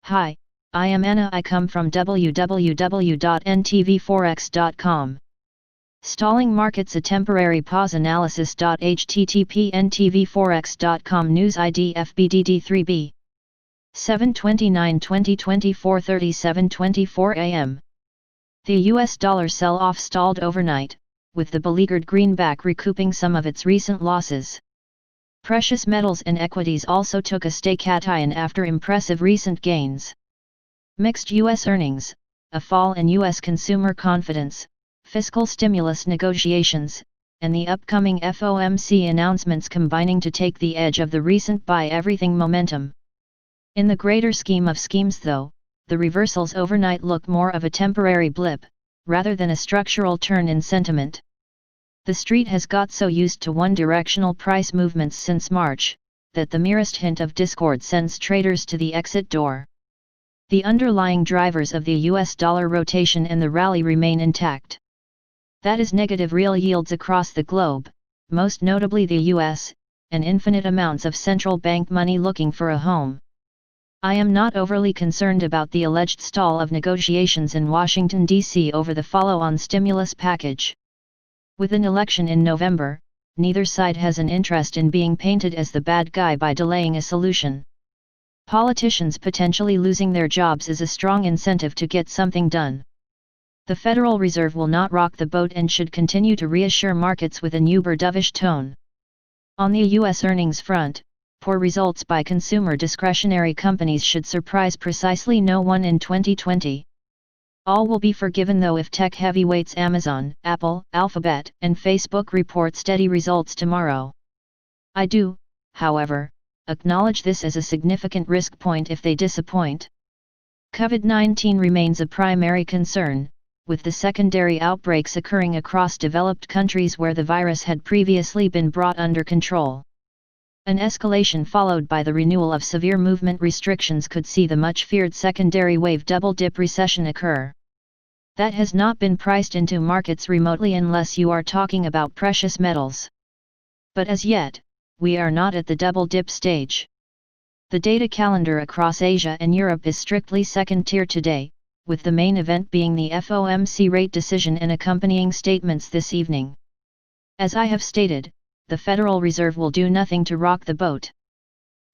Hi, I am Anna. I come from www.ntvforex.com. Stalling markets, a temporary pause analysis. http ntvforex.com news ID FBDD3B 7/29/2024 37:24 am. The US dollar sell-off stalled overnight, with the beleaguered greenback recouping some of its recent losses. Precious metals and equities also took a staycation after impressive recent gains. Mixed US earnings, a fall in US consumer confidence, fiscal stimulus negotiations, and the upcoming FOMC announcements combining to take the edge of the recent buy everything momentum. In the greater scheme of schemes though, the reversals overnight look more of a temporary blip, rather than a structural turn in sentiment. The street has got so used to one-directional price movements since March, that the merest hint of discord sends traders to the exit door. The underlying drivers of the US dollar rotation and the rally remain intact. That is negative real yields across the globe, most notably the US, and infinite amounts of central bank money looking for a home. I am not overly concerned about the alleged stall of negotiations in Washington, D.C. over the follow-on stimulus package. With an election in November, neither side has an interest in being painted as the bad guy by delaying a solution. Politicians potentially losing their jobs is a strong incentive to get something done. The Federal Reserve will not rock the boat and should continue to reassure markets with an uber dovish tone. On the U.S. earnings front, poor results by consumer discretionary companies should surprise precisely no one in 2020. All will be forgiven though if tech heavyweights Amazon, Apple, Alphabet, and Facebook report steady results tomorrow. I do, however, acknowledge this as a significant risk point if they disappoint. COVID-19 remains a primary concern, with the secondary outbreaks occurring across developed countries where the virus had previously been brought under control. An escalation followed by the renewal of severe movement restrictions could see the much-feared secondary wave double-dip recession occur. That has not been priced into markets remotely unless you are talking about precious metals. But as yet, we are not at the double-dip stage. The data calendar across Asia and Europe is strictly second-tier today, with the main event being the FOMC rate decision and accompanying statements this evening. As I have stated, the Federal Reserve will do nothing to rock the boat.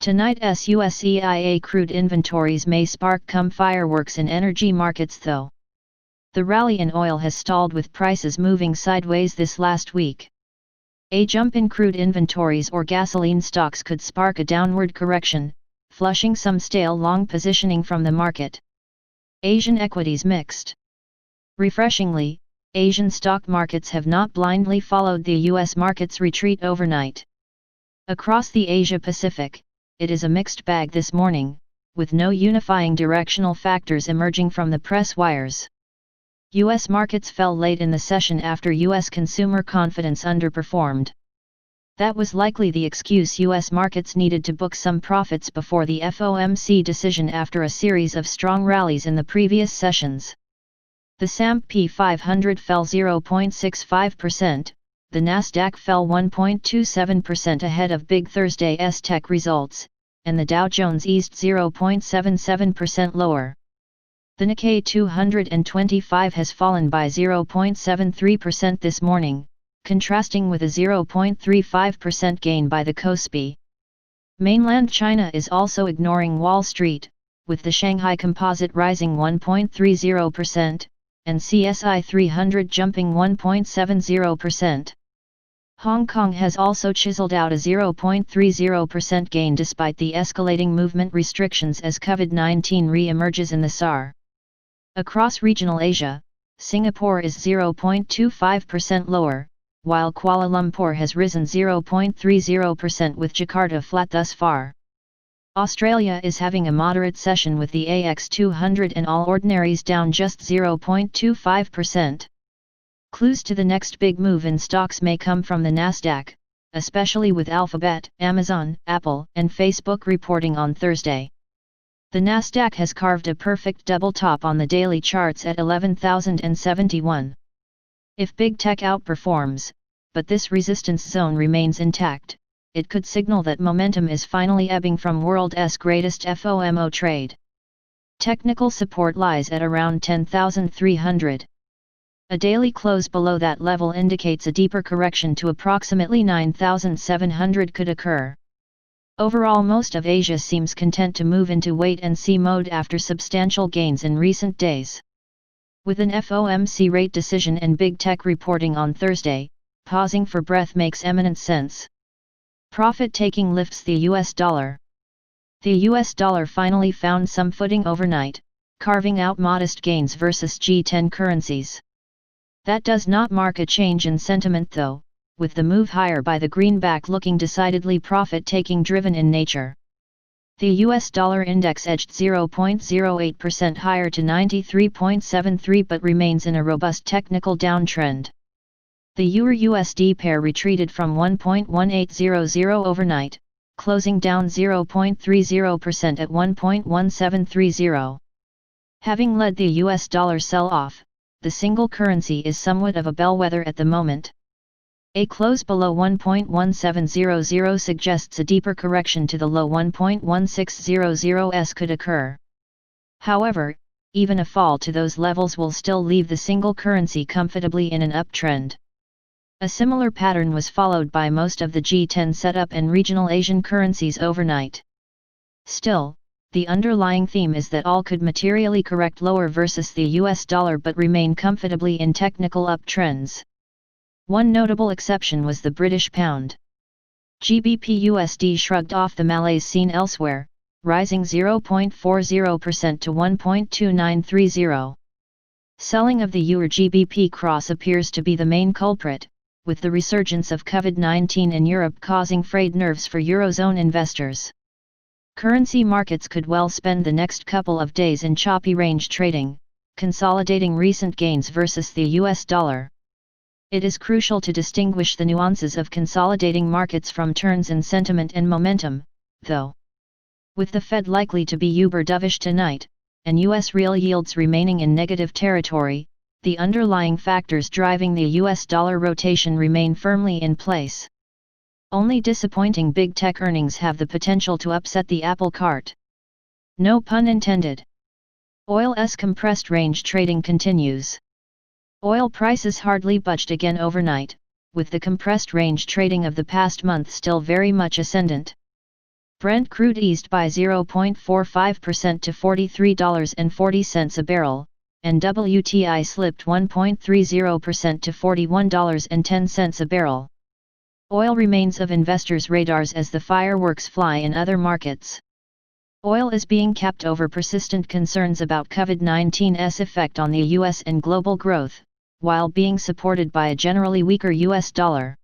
Tonight's US EIA crude inventories may spark some fireworks in energy markets though. The rally in oil has stalled with prices moving sideways this last week. A jump in crude inventories or gasoline stocks could spark a downward correction, flushing some stale long positioning from the market. Asian equities mixed. Refreshingly, Asian stock markets have not blindly followed the US market's retreat overnight. Across the Asia-Pacific, it is a mixed bag this morning, with no unifying directional factors emerging from the press wires. US markets fell late in the session after US consumer confidence underperformed. That was likely the excuse US markets needed to book some profits before the FOMC decision after a series of strong rallies in the previous sessions. The S&P 500 fell 0.65%, the Nasdaq fell 1.27% ahead of big Thursday's tech results, and the Dow Jones eased 0.77% lower. The Nikkei 225 has fallen by 0.73% this morning, contrasting with a 0.35% gain by the Kospi. Mainland China is also ignoring Wall Street, with the Shanghai Composite rising 1.30%, and CSI 300 jumping 1.70%. Hong Kong has also chiseled out a 0.30% gain despite the escalating movement restrictions as COVID-19 re-emerges in the SAR. Across regional Asia, Singapore is 0.25% lower, while Kuala Lumpur has risen 0.30% with Jakarta flat thus far. Australia is having a moderate session with the AX 200 and all ordinaries down just 0.25%. Clues to the next big move in stocks may come from the Nasdaq, especially with Alphabet, Amazon, Apple, and Facebook reporting on Thursday. The Nasdaq has carved a perfect double top on the daily charts at 11,071. If big tech outperforms, but this resistance zone remains intact, it could signal that momentum is finally ebbing from world's greatest FOMO trade. Technical support lies at around 10,300. A daily close below that level indicates a deeper correction to approximately 9,700 could occur. Overall, most of Asia seems content to move into wait-and-see mode after substantial gains in recent days. With an FOMC rate decision and big tech reporting on Thursday, pausing for breath makes eminent sense. Profit-taking lifts the US dollar. The US dollar finally found some footing overnight, carving out modest gains versus G10 currencies. That does not mark a change in sentiment though, with the move higher by the greenback looking decidedly profit-taking driven in nature. The US dollar index edged 0.08% higher to 93.73 but remains in a robust technical downtrend. The Euro-USD pair retreated from 1.1800 overnight, closing down 0.30% at 1.1730. Having led the US dollar sell-off, the single currency is somewhat of a bellwether at the moment. A close below 1.1700 suggests a deeper correction to the low 1.1600s could occur. However, even a fall to those levels will still leave the single currency comfortably in an uptrend. A similar pattern was followed by most of the G10 setup and regional Asian currencies overnight. Still, the underlying theme is that all could materially correct lower versus the US dollar but remain comfortably in technical uptrends. One notable exception was the British pound. GBP/USD shrugged off the malaise seen elsewhere, rising 0.40% to 1.2930. Selling of the EUR/GBP cross appears to be the main culprit, with the resurgence of COVID-19 in Europe causing frayed nerves for Eurozone investors. Currency markets could well spend the next couple of days in choppy range trading, consolidating recent gains versus the US dollar. It is crucial to distinguish the nuances of consolidating markets from turns in sentiment and momentum, though. With the Fed likely to be uber dovish tonight, and US real yields remaining in negative territory, the underlying factors driving the US dollar rotation remain firmly in place. Only disappointing big tech earnings have the potential to upset the apple cart. No pun intended. Oil's compressed range trading continues. Oil prices hardly budged again overnight, with the compressed range trading of the past month still very much ascendant. Brent crude eased by 0.45% to $43.40 a barrel, and WTI slipped 1.30% to $41.10 a barrel. Oil remains of investors' radars as the fireworks fly in other markets. Oil is being capped over persistent concerns about COVID-19's effect on the US and global growth, while being supported by a generally weaker US dollar.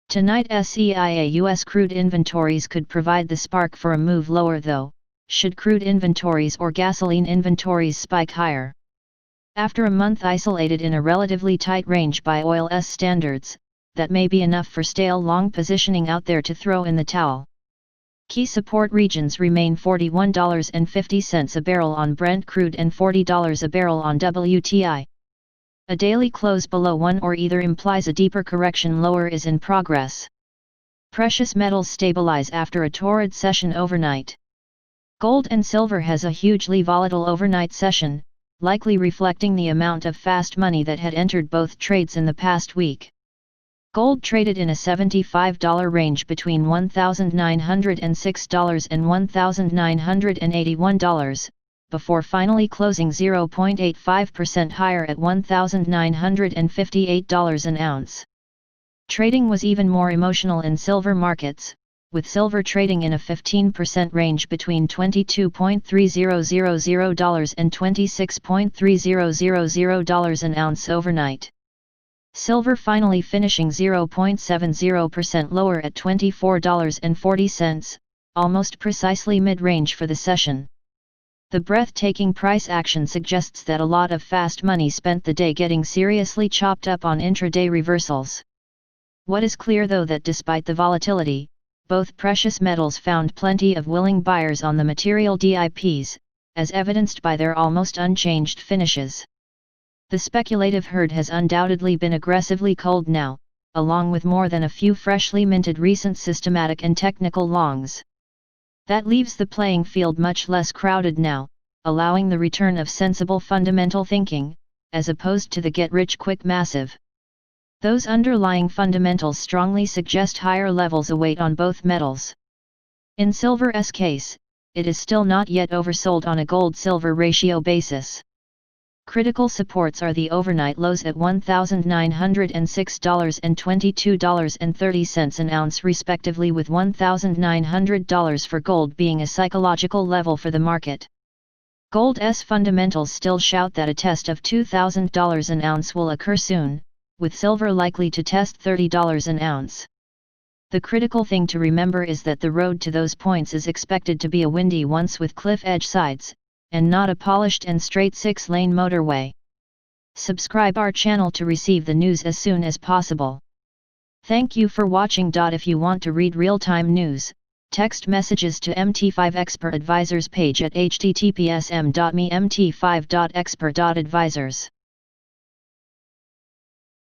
Tonight's EIA US crude inventories could provide the spark for a move lower though, should crude inventories or gasoline inventories spike higher. After a month isolated in a relatively tight range by oil's standards, that may be enough for stale long positioning out there to throw in the towel. Key support regions remain $41.50 a barrel on Brent crude and $40 a barrel on WTI. A daily close below one or either implies a deeper correction lower is in progress. Precious metals stabilize after a torrid session overnight. Gold and silver has a hugely volatile overnight session, likely reflecting the amount of fast money that had entered both trades in the past week. Gold traded in a $75 range between $1,906 and $1,981, before finally closing 0.85% higher at $1,958 an ounce. Trading was even more emotional in silver markets, with silver trading in a 15% range between $22.3000 and $26.3000 an ounce overnight. Silver finally finishing 0.70% lower at $24.40, almost precisely mid-range for the session. The breathtaking price action suggests that a lot of fast money spent the day getting seriously chopped up on intraday reversals. What is clear though that despite the volatility, both precious metals found plenty of willing buyers on the material dips, as evidenced by their almost unchanged finishes. The speculative herd has undoubtedly been aggressively culled now, along with more than a few freshly minted recent systematic and technical longs. That leaves the playing field much less crowded now, allowing the return of sensible fundamental thinking, as opposed to the get-rich-quick massive. Those underlying fundamentals strongly suggest higher levels await on both metals. In silver's case, it is still not yet oversold on a gold-silver ratio basis. Critical supports are the overnight lows at $1,906 and $22.30 an ounce respectively, with $1,900 for gold being a psychological level for the market. Gold's fundamentals still shout that a test of $2,000 an ounce will occur soon, with silver likely to test $30 an ounce. The critical thing to remember is that the road to those points is expected to be a windy one with cliff edge sides, and not a polished and straight 6-lane motorway. Subscribe our channel to receive the news as soon as possible. Thank you for watching. If you want to read real-time news, text messages to MT5 Expert Advisors page at https://m.me/mt5.expert.advisors.